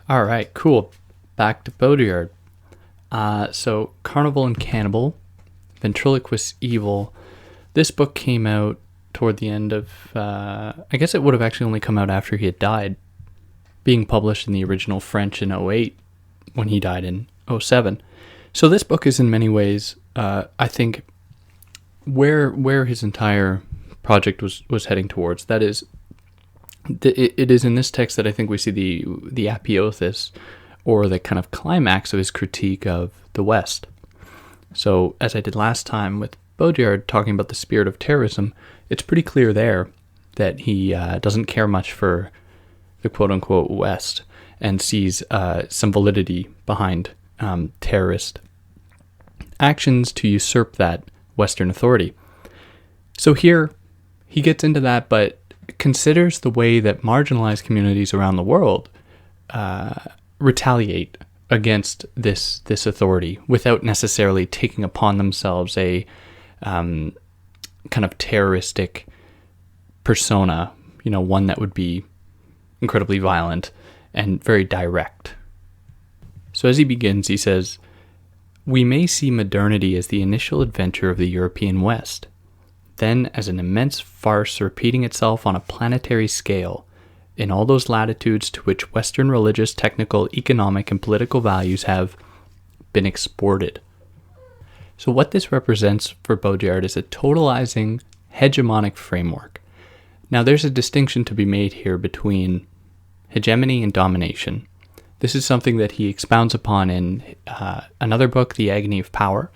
All right, cool. Back to Baudrillard. So Carnival and Cannibal, Ventriloquous Evil. This book came out toward the end of, I guess it would have actually only come out after he had died, being published in the original French in '08 when he died in '07. So this book is in many ways, I think, where his entire project was heading towards. That is, it is in this text that I think we see the apotheosis, or the kind of climax of his critique of the West. So, as I did last time with Baudrillard talking about the spirit of terrorism, it's pretty clear there that he doesn't care much for the quote-unquote West and sees some validity behind terrorist actions to usurp that Western authority. So here, he gets into that, but considers the way that marginalized communities around the world retaliate against this authority without necessarily taking upon themselves a kind of terroristic persona, one that would be incredibly violent and very direct. So as he begins, he says, "We may see modernity as the initial adventure of the European West, then as an immense farce repeating itself on a planetary scale, in all those latitudes to which Western religious, technical, economic, and political values have been exported." So what this represents for Baudrillard is a totalizing, hegemonic framework. Now there's a distinction to be made here between hegemony and domination. This is something that he expounds upon in another book, The Agony of Power,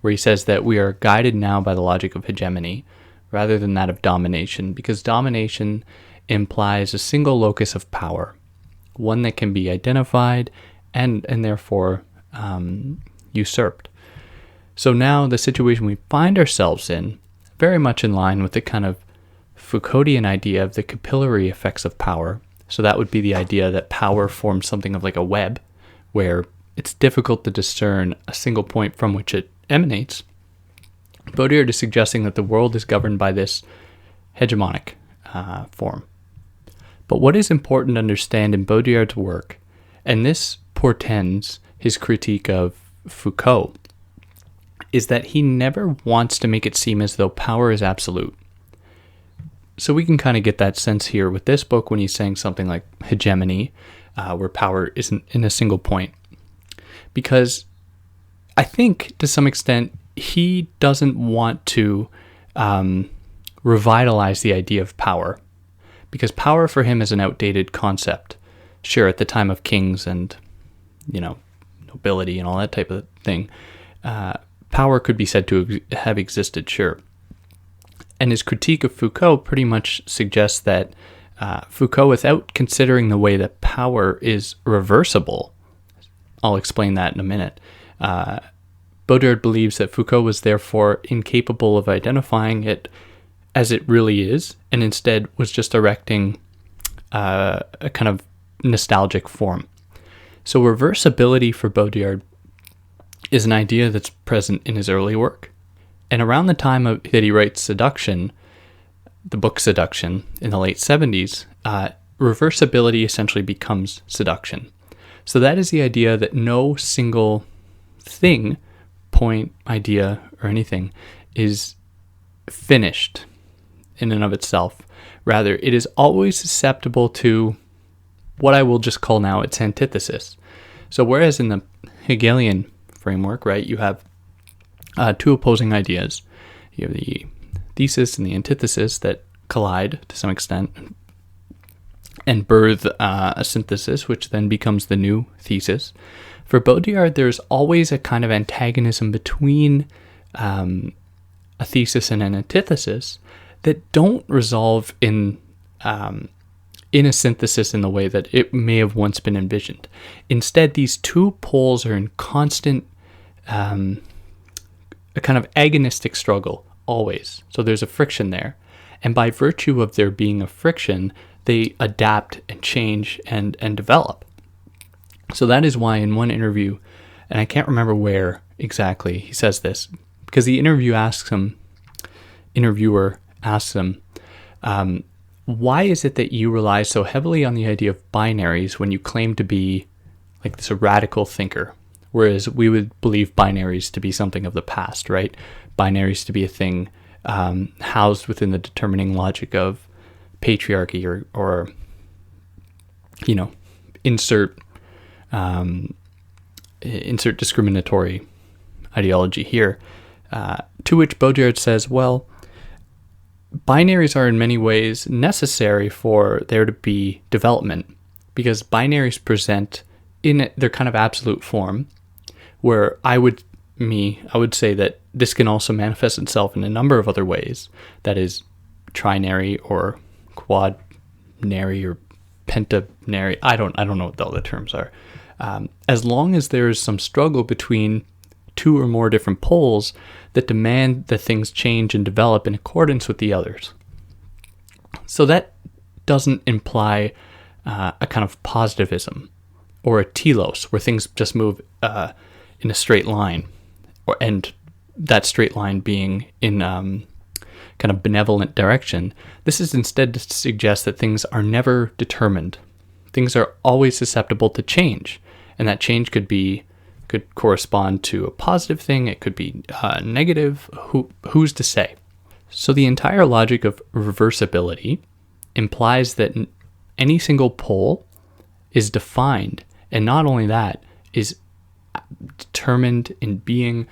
where he says that we are guided now by the logic of hegemony rather than that of domination, because domination implies a single locus of power, one that can be identified and therefore usurped. So now the situation we find ourselves in, very much in line with the kind of Foucauldian idea of the capillary effects of power. So that would be the idea that power forms something of like a web, where it's difficult to discern a single point from which it emanates. Baudrillard is suggesting that the world is governed by this hegemonic form. But what is important to understand in Baudrillard's work, and this portends his critique of Foucault, is that he never wants to make it seem as though power is absolute. So we can kind of get that sense here with this book when he's saying something like hegemony, where power isn't in a single point. Because I think, to some extent, he doesn't want to revitalize the idea of power, because power for him is an outdated concept. Sure, at the time of kings and, nobility and all that type of thing, power could be said to have existed, sure. And his critique of Foucault pretty much suggests that Foucault, without considering the way that power is reversible, I'll explain that in a minute, Baudrillard believes that Foucault was therefore incapable of identifying it as it really is, and instead was just erecting a kind of nostalgic form. So reversibility for Baudrillard is an idea that's present in his early work. And around the time that he writes Seduction, the book Seduction, in the late 70s, reversibility essentially becomes seduction. So that is the idea that no single thing, point, idea, or anything is finished in and of itself. Rather, it is always susceptible to what I will just call now its antithesis. So whereas in the Hegelian framework, right, you have two opposing ideas. You have the thesis and the antithesis that collide to some extent and birth a synthesis, which then becomes the new thesis. For Baudrillard, there's always a kind of antagonism between a thesis and an antithesis that don't resolve in a synthesis in the way that it may have once been envisioned. Instead, these two poles are in constant a kind of agonistic struggle, always. So there's a friction there. And by virtue of there being a friction, they adapt and change and develop. So that is why in one interview, and I can't remember where exactly he says this, because the interviewer asks him, why is it that you rely so heavily on the idea of binaries when you claim to be like this radical thinker, whereas we would believe binaries to be something of the past, right? Binaries to be a thing housed within the determining logic of patriarchy or insert discriminatory ideology here. To which Baudrillard says, well, binaries are in many ways necessary for there to be development, because binaries present in their kind of absolute form, where I would say that this can also manifest itself in a number of other ways, that is trinary or quadnary or pentanary. I don't know what all the terms are. As long as there is some struggle between two or more different poles that demand that things change and develop in accordance with the others. So that doesn't imply a kind of positivism or a telos where things just move in a straight line, and that straight line being in kind of benevolent direction. This is instead to suggest that things are never determined. Things are always susceptible to change, and that change could correspond to a positive thing. It could be negative. Who's to say? So the entire logic of reversibility implies that any single pole is defined, and not only that, is determined in being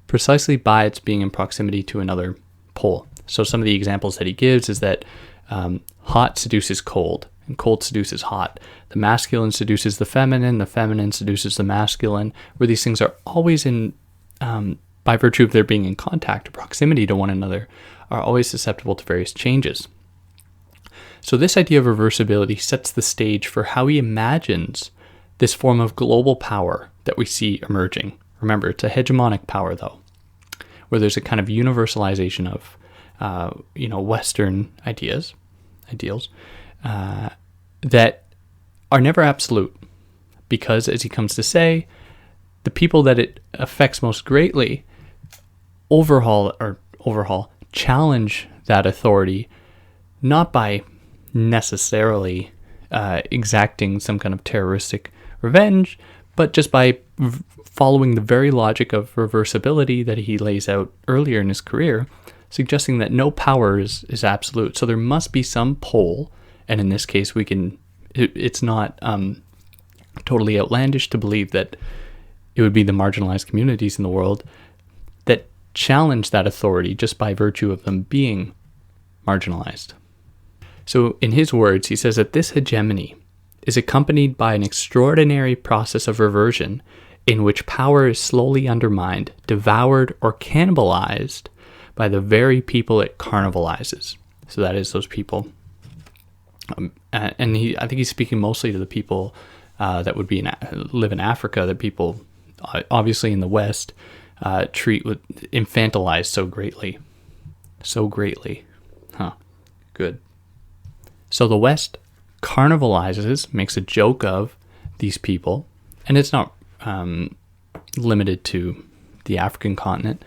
precisely by its being in proximity to another pole. So some of the examples that he gives is that hot seduces cold, and cold seduces hot. The masculine seduces the feminine seduces the masculine, where these things are always in, by virtue of their being in contact or proximity to one another, are always susceptible to various changes. So this idea of reversibility sets the stage for how he imagines this form of global power that we see emerging. Remember, it's a hegemonic power, though, where there's a kind of universalization of, Western ideals, that are never absolute, because, as he comes to say, the people that it affects most greatly challenge that authority, not by necessarily exacting some kind of terroristic revenge, but just by following the very logic of reversibility that he lays out earlier in his career, suggesting that no power is absolute. So there must be some pole, and in this case it's not totally outlandish to believe that it would be the marginalized communities in the world that challenge that authority just by virtue of them being marginalized. So in his words, he says that this hegemony is accompanied by an extraordinary process of reversion in which power is slowly undermined, devoured, or cannibalized by the very people it carnivalizes. So that is those people. I think he's speaking mostly to the people that would live in Africa, that people obviously in the West infantilize so greatly. Good. So the West carnivalizes, makes a joke of these people, and it's not limited to the African continent.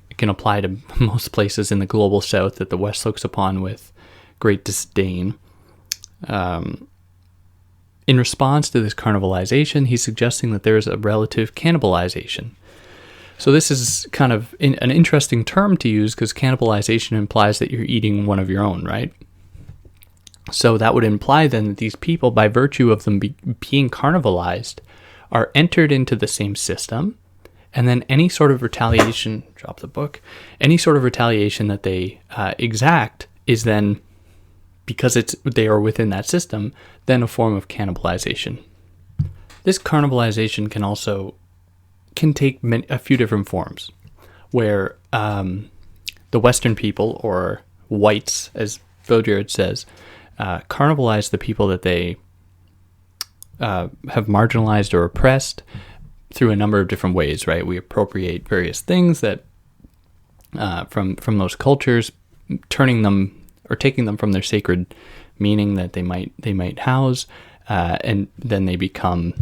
It can apply to most places in the global South that the West looks upon with great disdain. In response to this carnivalization, he's suggesting that there is a relative cannibalization. So this is kind of an interesting term to use, because cannibalization implies that you're eating one of your own, right? So that would imply then that these people, by virtue of them being carnivalized, are entered into the same system, and then any sort of retaliation, any sort of retaliation that they exact is then, because they are within that system, then a form of cannibalization. This cannibalization can take a few different forms, where the Western people, or whites, as Baudrillard says, carnivalize the people that they have marginalized or oppressed through a number of different ways, right? We appropriate various things that from those cultures, turning them or taking them from their sacred meaning that they might house, and then they become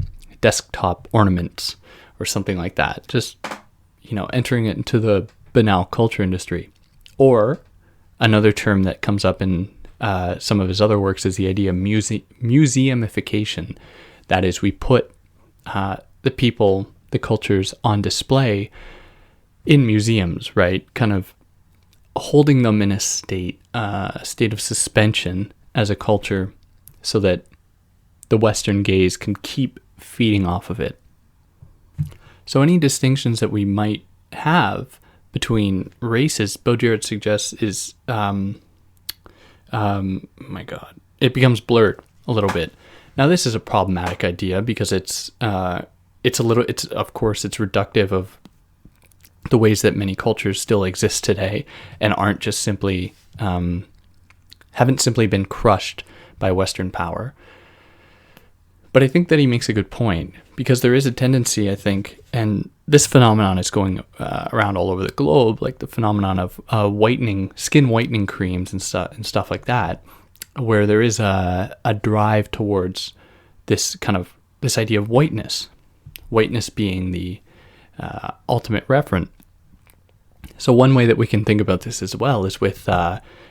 desktop ornaments or something like that. Just entering it into the banal culture industry. Or another term that comes up in some of his other works is the idea of museumification. That is, we put the people, the cultures on display in museums, right? Kind of holding them in a state of suspension as a culture so that the Western gaze can keep feeding off of it. So any distinctions that we might have between races, Baudrillard suggests, is, it becomes blurred a little bit. Now, this is a problematic idea because it's reductive of the ways that many cultures still exist today and aren't just simply, haven't simply been crushed by Western power. But I think that he makes a good point, because there is a tendency, I think, and this phenomenon is going around all over the globe, like the phenomenon of skin whitening creams and stuff like that, where there is a drive towards this idea of whiteness being the ultimate referent. So one way that we can think about this as well is with,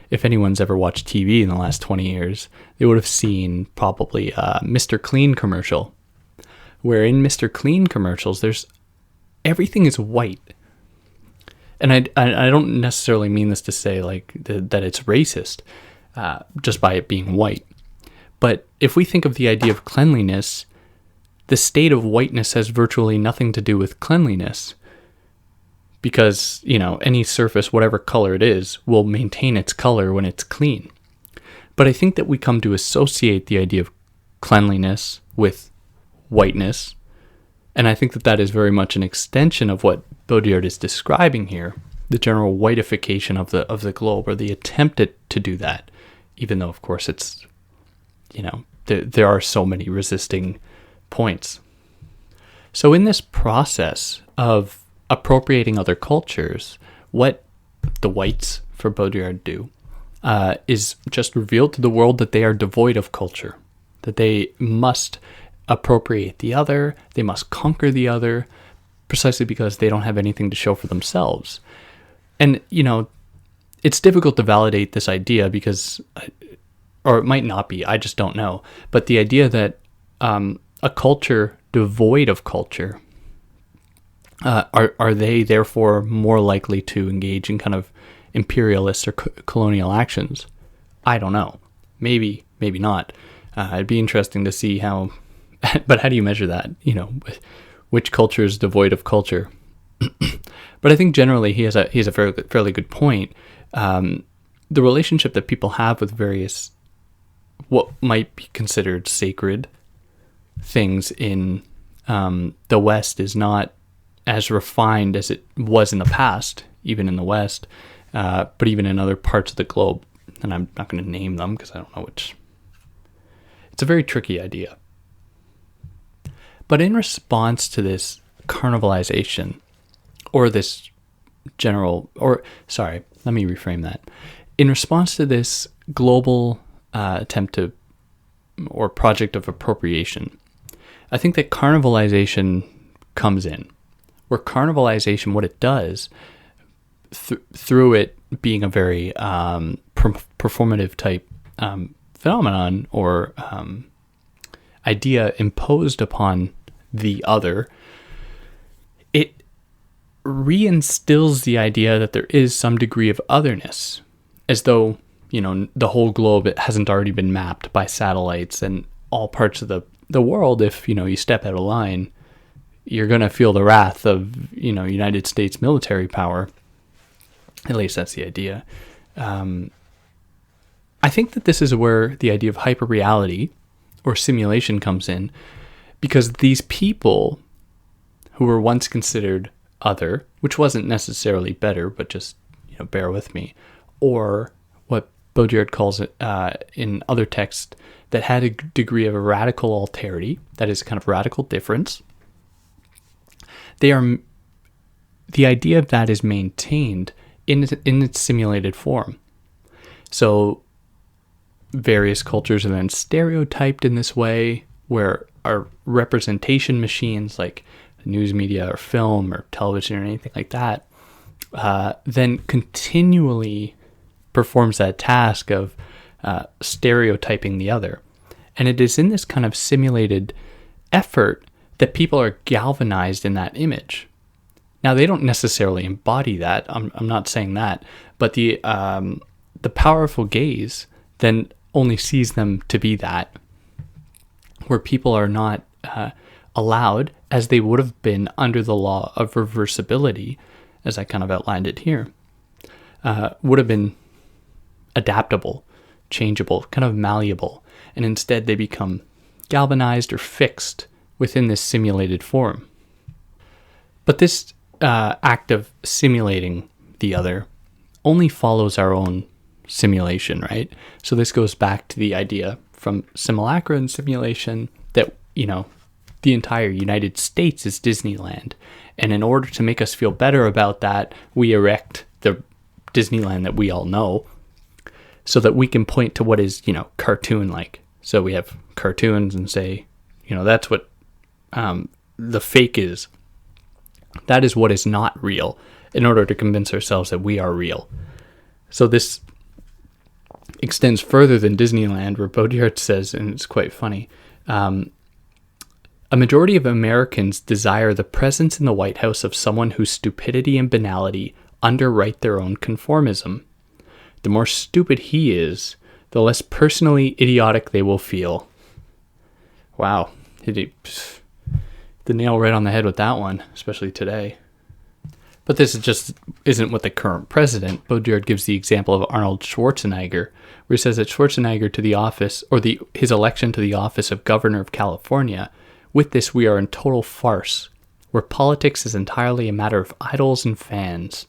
if anyone's ever watched TV in the last 20 years, they would have seen probably a Mr. Clean commercial, where in Mr. Clean commercials, everything is white. And I don't necessarily mean this to say that it's racist, just by it being white. But if we think of the idea of cleanliness, the state of whiteness has virtually nothing to do with cleanliness, because, any surface, whatever color it is, will maintain its color when it's clean. But I think that we come to associate the idea of cleanliness with whiteness, and I think that is very much an extension of what Baudrillard is describing here, the general whiteification of the globe, or the attempt to do that, even though, of course, it's, there are so many resisting points. So in this process of appropriating other cultures, what the whites, for Baudrillard, do is just reveal to the world that they are devoid of culture, that they must appropriate the other, they must conquer the other, precisely because they don't have anything to show for themselves. And, it's difficult to validate this idea because, or it might not be, I just don't know, but the idea that a culture devoid of culture, are they therefore more likely to engage in kind of imperialist or colonial actions? I don't know. Maybe not. It'd be interesting to see how, but how do you measure that? Which culture is devoid of culture? But I think generally he has a fairly good point. The relationship that people have with various, what might be considered sacred things in the West is not as refined as it was in the past, even in the West, but even in other parts of the globe. And I'm not going to name them because I don't know which. It's a very tricky idea. But in response to this carnivalization, or this general, let me reframe that. In response to this global attempt to, or project of appropriation, I think that carnivalization comes in. Where carnivalization, what it does, through it being a very performative type phenomenon or idea imposed upon the other, it reinstills the idea that there is some degree of otherness, as though, the whole globe, it hasn't already been mapped by satellites and all parts of the world. If, you step out of line, you're going to feel the wrath of, United States military power. At least that's the idea. I think that this is where the idea of hyperreality or simulation comes in, because these people who were once considered other, which wasn't necessarily better, but just, bear with me, or what Baudrillard calls it in other texts, that had a degree of a radical alterity, that is kind of radical difference. The idea of that is maintained in its simulated form. So various cultures are then stereotyped in this way, where our representation machines like news media or film or television or anything like that then continually performs that task of stereotyping the other. And it is in this kind of simulated effort that people are galvanized in that image. Now, they don't necessarily embody that. I'm not saying that. But the powerful gaze then only sees them to be that, where people are not allowed, as they would have been under the law of reversibility, as I kind of outlined it here, would have been adaptable, changeable, kind of malleable. And instead they become galvanized or fixed within this simulated form. But this act of simulating the other only follows our own simulation, right? So this goes back to the idea from simulacra and simulation that, the entire United States is Disneyland. And in order to make us feel better about that, we erect the Disneyland that we all know so that we can point to what is, cartoon-like. So we have cartoons and say, that's what the fake is. That is what is not real, in order to convince ourselves that we are real. So this extends further than Disneyland, where Baudrillard says, and it's quite funny, a majority of Americans desire the presence in the White House of someone whose stupidity and banality underwrite their own conformism. The more stupid he is, the less personally idiotic they will feel. Wow. Hit the nail right on the head with that one, especially today. But this isn't what the current president. Baudrillard gives the example of Arnold Schwarzenegger, where he says that Schwarzenegger to the office, or his election to the office of governor of California, with this we are in total farce, where politics is entirely a matter of idols and fans.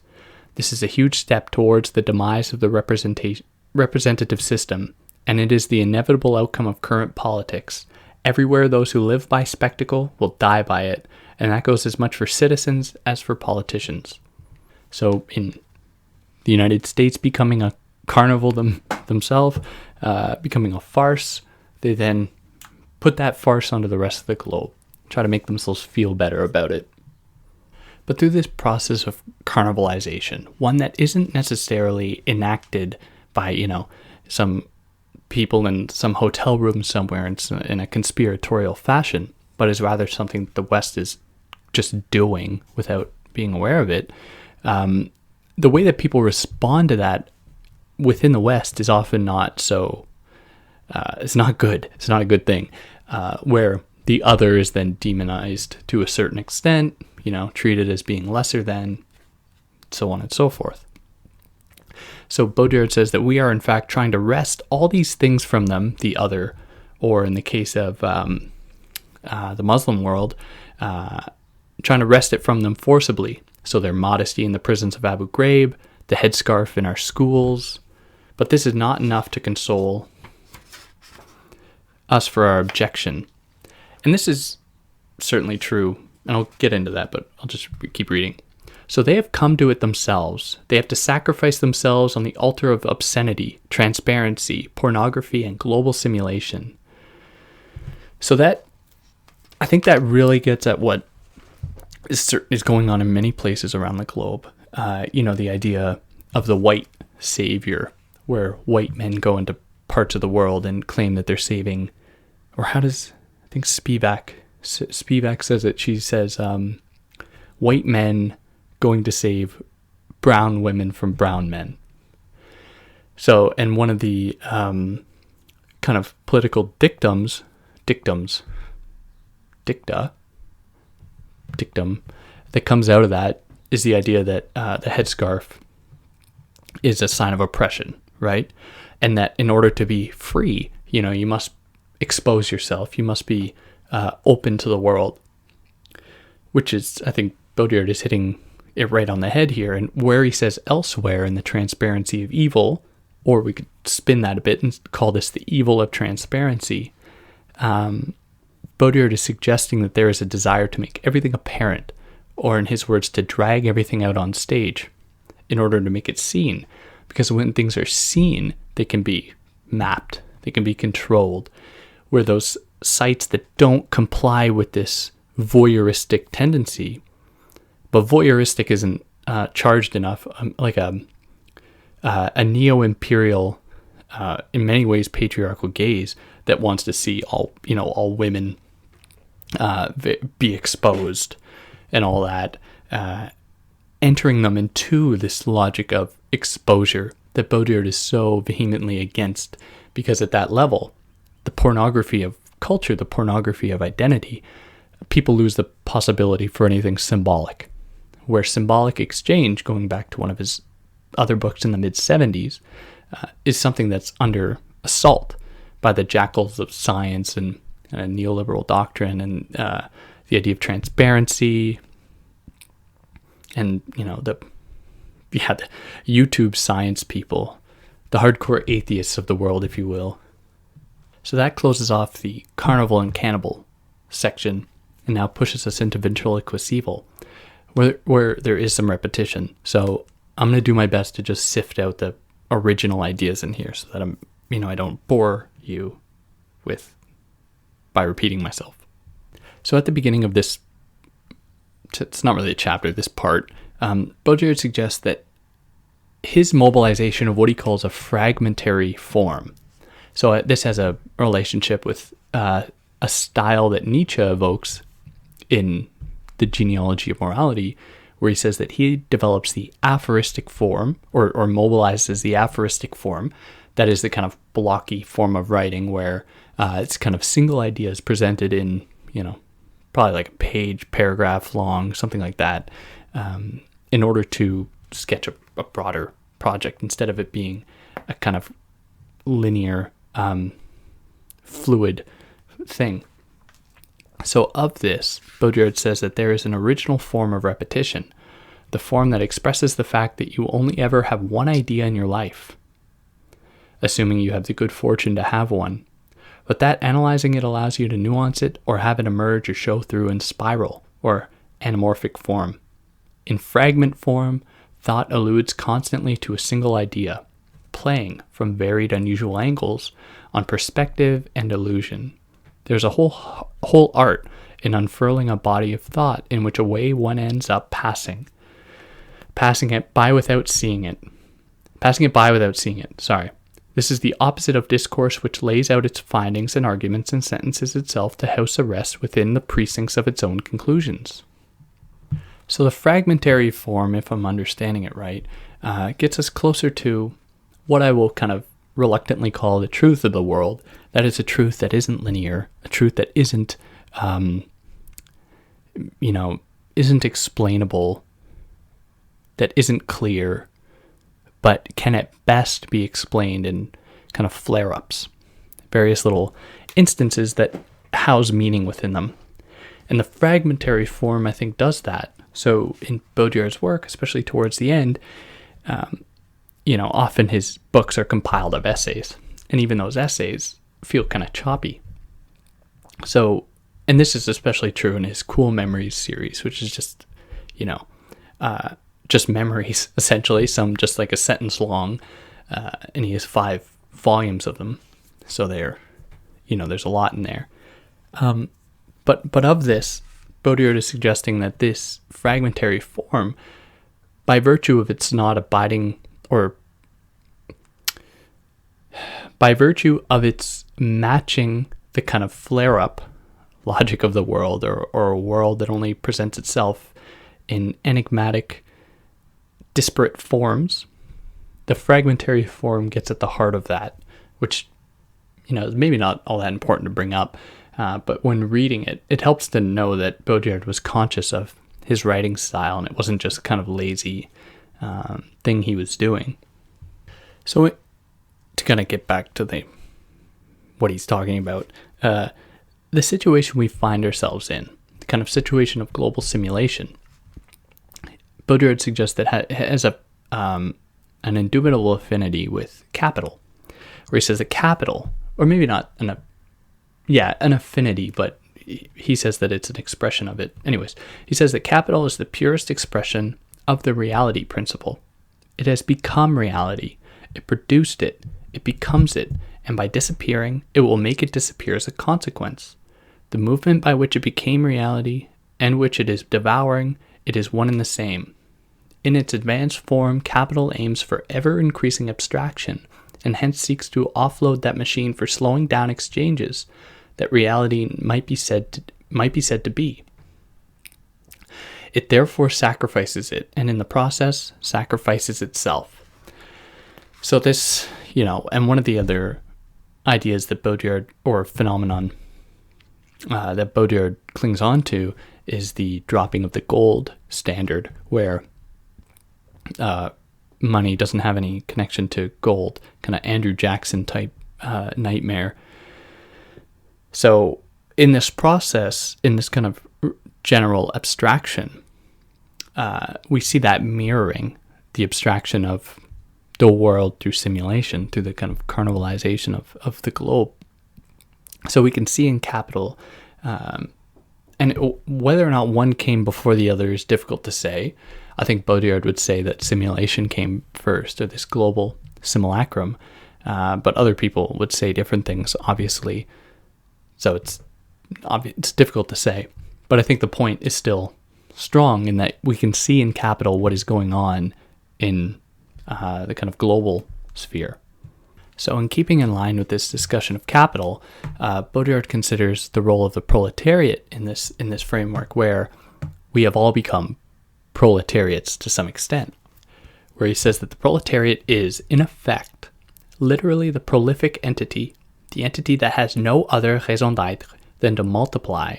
This is a huge step towards the demise of the representative system, and it is the inevitable outcome of current politics. Everywhere those who live by spectacle will die by it, and that goes as much for citizens as for politicians. So in the United States becoming a carnival themselves, becoming a farce, they then put that farce onto the rest of the globe, try to make themselves feel better about it. But through this process of carnivalization, one that isn't necessarily enacted by, some people in some hotel room somewhere in a conspiratorial fashion, but is rather something that the West is just doing without being aware of it, the way that people respond to that within the West is often not so, it's not good. It's not a good thing, where the other is then demonized to a certain extent, treated as being lesser than, so on and so forth. So Baudrillard says that we are in fact trying to wrest all these things from them, the other, or in the case of the Muslim world, trying to wrest it from them forcibly. So their modesty in the prisons of Abu Ghraib, the headscarf in our schools. But this is not enough to console us for our objection. And this is certainly true, and I'll get into that, but I'll just keep reading. So they have come to it themselves. They have to sacrifice themselves on the altar of obscenity, transparency, pornography, and global simulation. So that, I think that really gets at what is going on in many places around the globe. The idea of the white savior, where white men go into parts of the world and claim that they're saving, or I think Spivak says it. She says, white men going to save brown women from brown men. So, and one of the kind of political dictum that comes out of that is the idea that the headscarf is a sign of oppression, right? And that in order to be free, you must expose yourself. You must be open to the world, which is, I think, Baudrillard is hitting it right on the head here. And where he says elsewhere in the transparency of evil, or we could spin that a bit and call this the evil of transparency, Baudrillard is suggesting that there is a desire to make everything apparent, or in his words, to drag everything out on stage in order to make it seen. Because when things are seen, they can be mapped, they can be controlled, where those sites that don't comply with this voyeuristic tendency, but voyeuristic isn't charged enough, like a neo-imperial, in many ways patriarchal gaze that wants to see all women be exposed and all that, entering them into this logic of exposure that Baudrillard is so vehemently against, because at that level, the pornography of culture, the pornography of identity, people lose the possibility for anything symbolic, where symbolic exchange, going back to one of his other books in the mid-70s, is something that's under assault by the jackals of science and neoliberal doctrine and the idea of transparency and, the YouTube science people, the hardcore atheists of the world, if you will. So that closes off the Carnival and Cannibal section and now pushes us into Ventriloquous Evil, where there is some repetition. So I'm going to do my best to just sift out the original ideas in here so that I don't bore you by repeating myself. So at the beginning of this, it's not really a chapter, this part, Baudrillard suggests that his mobilization of what he calls a fragmentary form. So this has a relationship with a style that Nietzsche evokes in the Genealogy of Morality, where he says that he develops the aphoristic form, or mobilizes the aphoristic form. That is the kind of blocky form of writing where it's kind of single ideas presented in, probably like a page, paragraph long, something like that, in order to sketch a broader project, instead of it being a kind of linear, fluid thing. So of this, Baudrillard says that there is an original form of repetition, the form that expresses the fact that you only ever have one idea in your life, assuming you have the good fortune to have one, but that analyzing it allows you to nuance it or have it emerge or show through in spiral or anamorphic form. In fragment form, thought alludes constantly to a single idea, playing from varied unusual angles on perspective and illusion. There's a whole art in unfurling a body of thought in which a way one ends up passing it by without seeing it. Sorry. This is the opposite of discourse, which lays out its findings and arguments and sentences itself to house arrest within the precincts of its own conclusions. So the fragmentary form, if I'm understanding it right, gets us closer to what I will kind of reluctantly call the truth of the world. That is a truth that isn't linear, a truth that isn't explainable, that isn't clear, but can at best be explained in kind of flare-ups, various little instances that house meaning within them. And the fragmentary form, I think, does that. So in Baudrillard's work, especially towards the end, often his books are compiled of essays, and even those essays feel kind of choppy. So, and this is especially true in his Cool Memories series, which is just, just memories, essentially, some just like a sentence long, and he has 5 volumes of them. So there's a lot in there. But of this, Baudrillard is suggesting that this fragmentary form, by virtue of its not abiding, or by virtue of its matching the kind of flare-up logic of the world, or a world that only presents itself in enigmatic, disparate forms, the fragmentary form gets at the heart of that, which, is maybe not all that important to bring up, but when reading it, it helps to know that Baudrillard was conscious of his writing style, and it wasn't just a kind of lazy thing he was doing. So to kind of get back to what he's talking about, the situation we find ourselves in, the kind of situation of global simulation, Baudrillard suggests that has an indubitable affinity with capital, where he says that capital, or maybe not an affinity, but he says that it's an expression of it. Anyways, he says that capital is the purest expression of the reality principle. It has become reality. It produced it. It becomes it. And by disappearing, it will make it disappear as a consequence. The movement by which it became reality and which it is devouring, it is one and the same. In its advanced form, capital aims for ever-increasing abstraction, and hence seeks to offload that machine for slowing down exchanges that reality might be said to be. It therefore sacrifices it, and in the process, sacrifices itself. So this, and one of the other ideas that Baudrillard, or phenomenon that Baudrillard clings on to, is the dropping of the gold standard, where money doesn't have any connection to gold, kind of Andrew Jackson type nightmare. So in this process, in this kind of general abstraction, we see that mirroring the abstraction of the world through simulation, through the kind of carnivalization of the globe. So we can see in capital, and whether or not one came before the other is difficult to say. I think Baudrillard would say that simulation came first, or this global simulacrum, but other people would say different things, obviously. So it's difficult to say. But I think the point is still strong in that we can see in capital what is going on in the kind of global sphere. So in keeping in line with this discussion of capital, Baudrillard considers the role of the proletariat in this framework, where we have all become proletariats to some extent, where he says that the proletariat is, in effect, literally the prolific entity, the entity that has no other raison d'être than to multiply,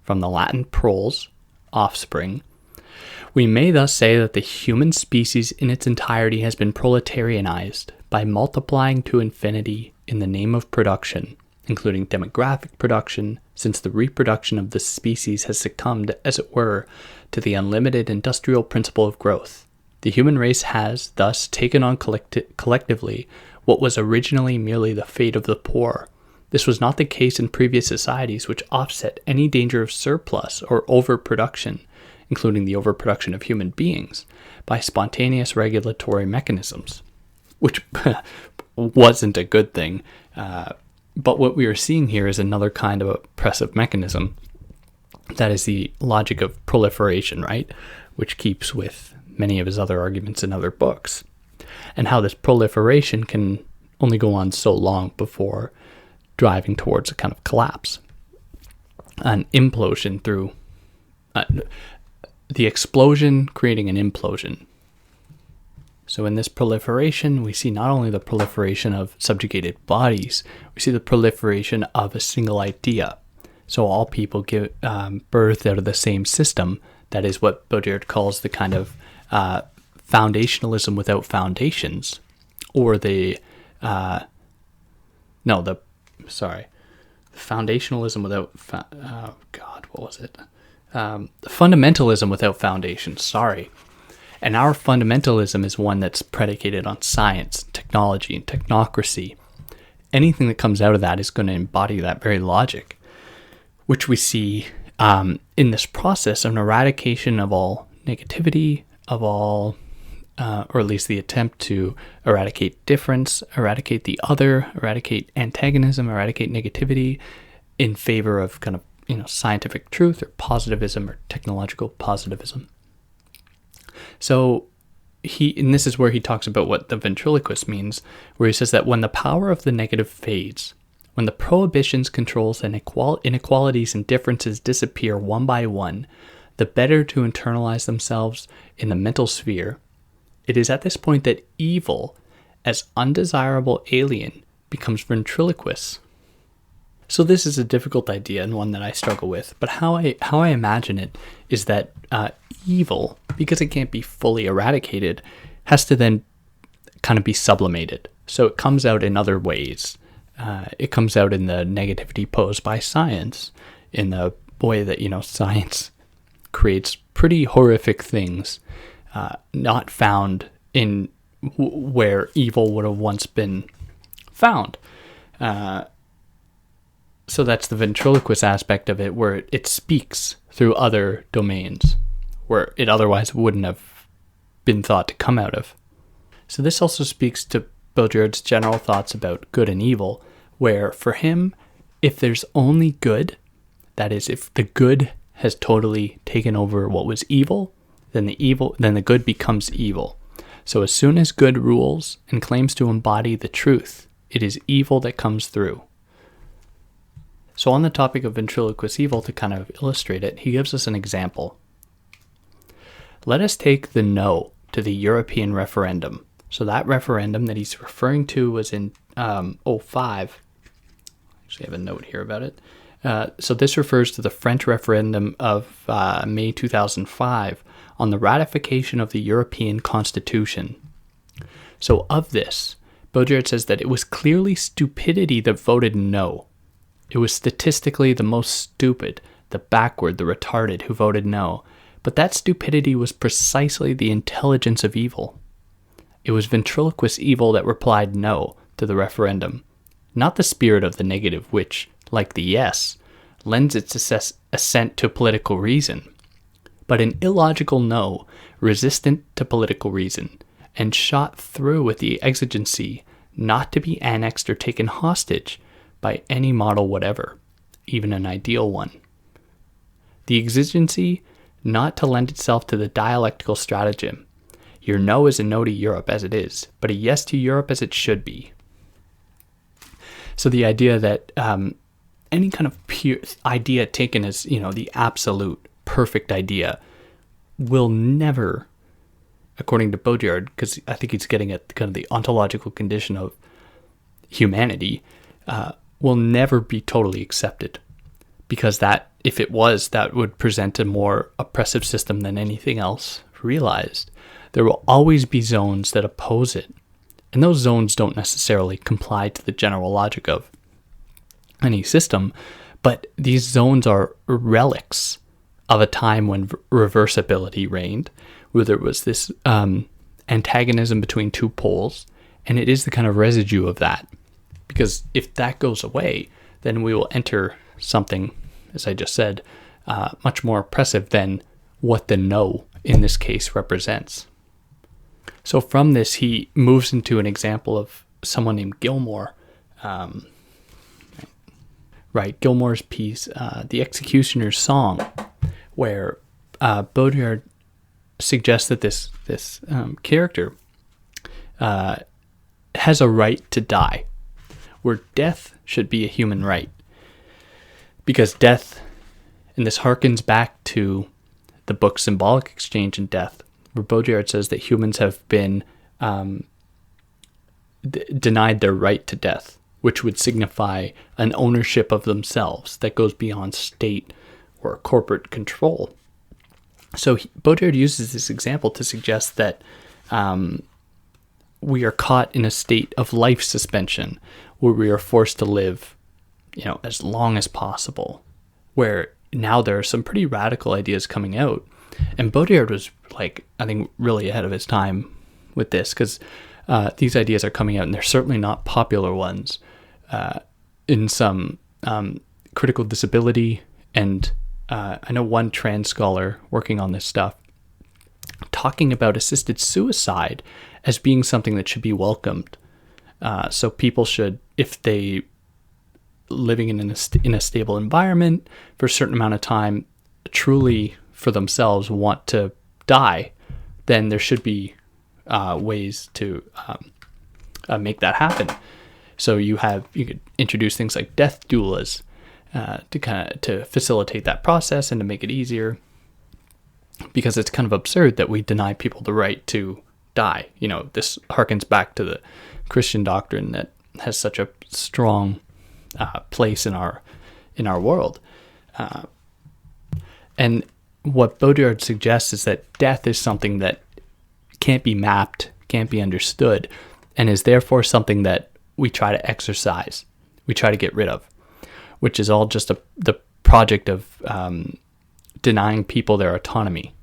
from the Latin proles, offspring. We may thus say that the human species in its entirety has been proletarianized by multiplying to infinity in the name of production, including demographic production, since the reproduction of the species has succumbed, as it were, to the unlimited industrial principle of growth. The human race has, thus, taken on collectively what was originally merely the fate of the poor. This was not the case in previous societies, which offset any danger of surplus or overproduction, including the overproduction of human beings, by spontaneous regulatory mechanisms, which wasn't a good thing. But what we are seeing here is another kind of oppressive mechanism. That is the logic of proliferation, right? Which keeps with many of his other arguments in other books. And how this proliferation can only go on so long before driving towards a kind of collapse. An implosion through the explosion creating an implosion. So in this proliferation, we see not only the proliferation of subjugated bodies, we see the proliferation of a single idea. So all people give birth out of the same system. That is what Baudrillard calls the kind of foundationalism without foundations, or foundationalism without, fundamentalism without foundations, sorry. And our fundamentalism is one that's predicated on science, technology, and technocracy. Anything that comes out of that is going to embody that very logic, which we see in this process of an eradication of all negativity, of all, or at least the attempt to eradicate difference, eradicate the other, eradicate antagonism, eradicate negativity in favor of kind of, scientific truth or positivism or technological positivism. So and this is where he talks about what the ventriloquist means, where he says that when the power of the negative fades, when the prohibitions, controls, and inequalities and differences disappear one by one, the better to internalize themselves in the mental sphere, it is at this point that evil, as undesirable alien, becomes ventriloquous. So this is a difficult idea and one that I struggle with, but how I imagine it is that evil, because it can't be fully eradicated, has to then kind of be sublimated. So it comes out in other ways. It comes out in the negativity posed by science, in the way that, science creates pretty horrific things not found in where evil would have once been found. So that's the ventriloquist aspect of it, where it speaks through other domains where it otherwise wouldn't have been thought to come out of. So this also speaks to Baudrillard's general thoughts about good and evil, where for him, if there's only good, that is, if the good has totally taken over what was evil, then the good becomes evil. So as soon as good rules and claims to embody the truth, it is evil that comes through. So on the topic of ventriloquous evil, to kind of illustrate it, he gives us an example. Let us take the no to the European referendum. So that referendum that he's referring to was in 2005. Actually, I have a note here about it. So this refers to the French referendum of May 2005 on the ratification of the European Constitution. So of this, Baudrillard says that it was clearly stupidity that voted no. It was statistically the most stupid, the backward, the retarded who voted no. But that stupidity was precisely the intelligence of evil. It was ventriloquous evil that replied no to the referendum, not the spirit of the negative which, like the yes, lends its assent to political reason, but an illogical no, resistant to political reason, and shot through with the exigency not to be annexed or taken hostage by any model whatever, even an ideal one. The exigency not to lend itself to the dialectical stratagem. Your no is a no to Europe as it is, but a yes to Europe as it should be. So the idea that any kind of pure idea taken as, the absolute perfect idea will never, according to Baudrillard, because I think he's getting at kind of the ontological condition of humanity, will never be totally accepted. Because that, if it was, that would present a more oppressive system than anything else realized. There will always be zones that oppose it. And those zones don't necessarily comply to the general logic of any system, but these zones are relics of a time when reversibility reigned, where there was this antagonism between two poles, and it is the kind of residue of that. Because if that goes away, then we will enter something, as I just said, much more oppressive than what the no in this case represents. So from this, he moves into an example of someone named Gilmore. Gilmore's piece, The Executioner's Song, where Baudrillard suggests that this character has a right to die, where death should be a human right. Because death, and this harkens back to the book Symbolic Exchange and Death, where Baudrillard says that humans have been denied their right to death, which would signify an ownership of themselves that goes beyond state or corporate control. So Baudrillard uses this example to suggest that we are caught in a state of life suspension, where we are forced to live, as long as possible, where now there are some pretty radical ideas coming out. And Baudrillard was, I think, really ahead of his time with this, because these ideas are coming out, and they're certainly not popular ones in some critical disability. And I know one trans scholar working on this stuff talking about assisted suicide as being something that should be welcomed. So people should, if they living in a stable environment for a certain amount of time, truly for themselves want to die, then there should be ways to make that happen. So you could introduce things like death doulas to facilitate that process and to make it easier, because it's kind of absurd that we deny people the right to die. This harkens back to the Christian doctrine that has such a strong place in our world, and what Baudrillard suggests is that death is something that can't be mapped, can't be understood, and is therefore something that we try to exercise, we try to get rid of, which is all just the project of denying people their autonomy,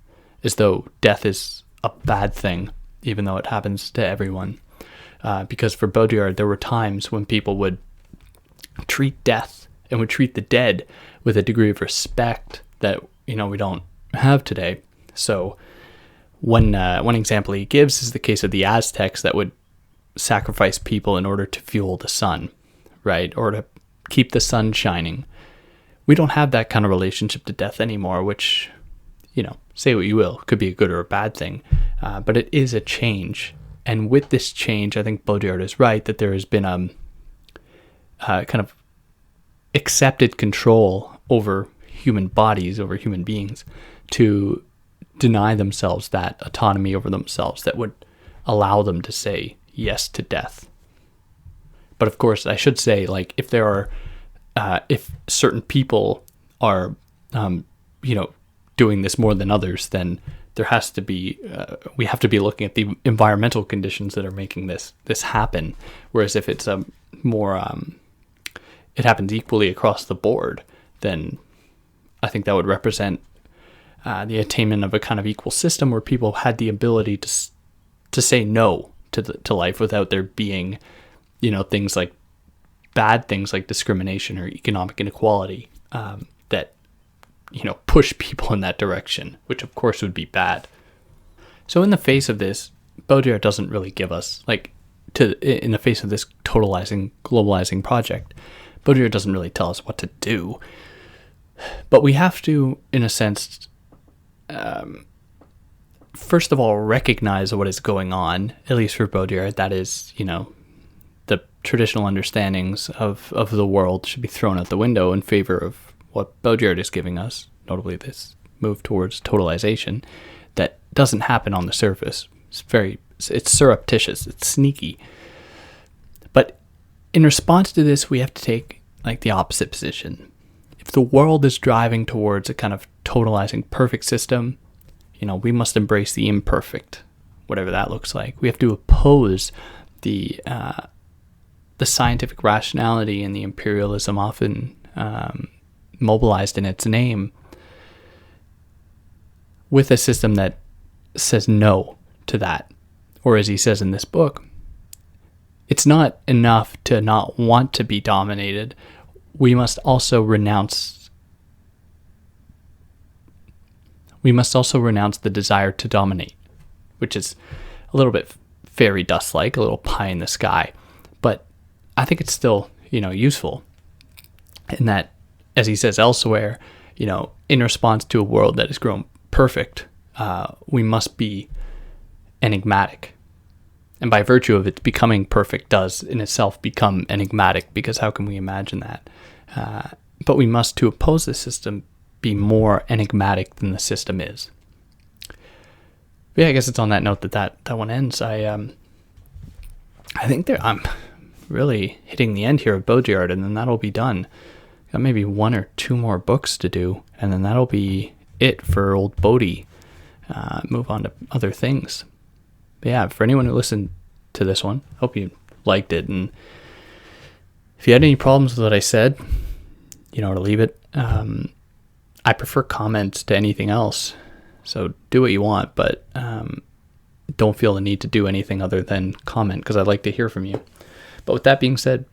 as though death is a bad thing, even though it happens to everyone. Because for Baudrillard, there were times when people would treat death and would treat the dead with a degree of respect that we don't have today. So one example he gives is the case of the Aztecs that would sacrifice people in order to fuel the sun, right? Or to keep the sun shining. We don't have that kind of relationship to death anymore, which, say what you will, it could be a good or a bad thing, but it is a change. And with this change, I think Baudrillard is right that there has been a kind of accepted control over human bodies, over human beings, to deny themselves that autonomy over themselves that would allow them to say yes to death. But of course, I should say, like, if there are, if certain people are, doing this more than others, then there has to be, we have to be looking at the environmental conditions that are making this happen. Whereas if it's a more, it happens equally across the board, then I think that would represent the attainment of a kind of equal system where people had the ability to say no to life without there being, things like bad things like discrimination or economic inequality that push people in that direction, which of course would be bad. So in the face of this, Baudrillard doesn't really give us, in the face of this totalizing, globalizing project, Baudrillard doesn't really tell us what to do. But we have to, in a sense, first of all, recognize what is going on, at least for Baudrillard. That is, the traditional understandings of the world should be thrown out the window in favor of what Baudrillard is giving us, notably this move towards totalization that doesn't happen on the surface. It's surreptitious, it's sneaky. But in response to this, we have to take the opposite position. If the world is driving towards a kind of totalizing perfect system, we must embrace the imperfect, whatever that looks like. We have to oppose the scientific rationality and the imperialism often mobilized in its name with a system that says no to that. Or as he says in this book, it's not enough to not want to be dominated. We must also renounce the desire to dominate, which is a little bit fairy dust-like, a little pie in the sky. But I think it's still, useful in that, as he says elsewhere, in response to a world that has grown perfect, we must be enigmatic. And by virtue of it becoming perfect does in itself become enigmatic, because how can we imagine that? But we must, to oppose the system, be more enigmatic than the system is. But yeah, I guess it's on that note that one ends. I think I'm really hitting the end here of Baudrillard, and then that'll be done. Got maybe one or two more books to do, and then that'll be it for old Bodhi. Move on to other things. But yeah, for anyone who listened to this one, hope you liked it. And if you had any problems with what I said, you know where to leave it. I prefer comments to anything else. So do what you want, but don't feel the need to do anything other than comment, because I'd like to hear from you. But with that being said,